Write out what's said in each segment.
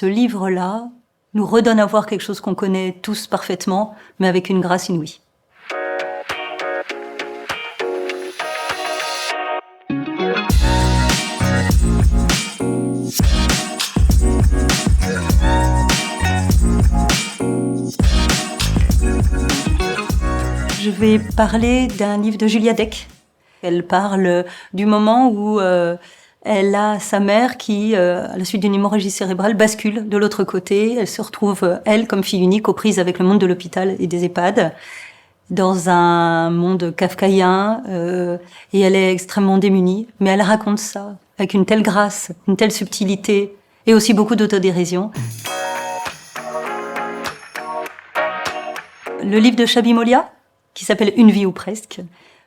ce livre-là nous redonne à voir quelque chose qu'on connaît tous parfaitement, mais avec une grâce inouïe. Je vais parler d'un livre de Julia Deck. Elle parle du moment où elle a sa mère qui, à la suite d'une hémorragie cérébrale, bascule de l'autre côté. Elle se retrouve, elle, comme fille unique, aux prises avec le monde de l'hôpital et des EHPAD, dans un monde kafkaïen, et elle est extrêmement démunie. Mais elle raconte ça avec une telle grâce, une telle subtilité, et aussi beaucoup d'autodérision. Le livre de Chabi Molia, qui s'appelle Une vie ou presque,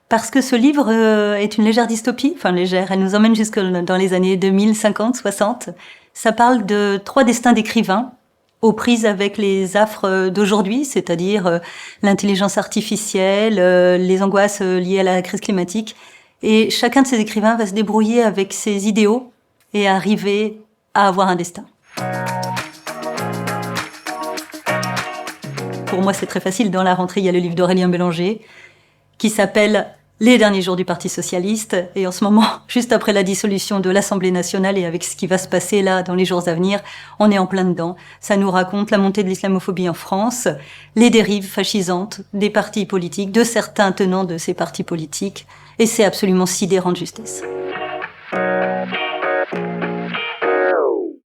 parce que ce livre est une légère dystopie, enfin légère, elle nous emmène jusque dans les années 2000, 50, 60. Ça parle de 3 destins d'écrivains aux prises avec les affres d'aujourd'hui, c'est-à-dire l'intelligence artificielle, les angoisses liées à la crise climatique. Et chacun de ces écrivains va se débrouiller avec ses idéaux et arriver à avoir un destin. Pour moi, c'est très facile. Dans la rentrée, il y a le livre d'Aurélien Bélanger qui s'appelle « Les derniers jours du Parti socialiste ». Et en ce moment, juste après la dissolution de l'Assemblée nationale et avec ce qui va se passer là dans les jours à venir, on est en plein dedans. Ça nous raconte la montée de l'islamophobie en France, les dérives fascisantes des partis politiques, de certains tenants de ces partis politiques. Et c'est absolument sidérant de justesse.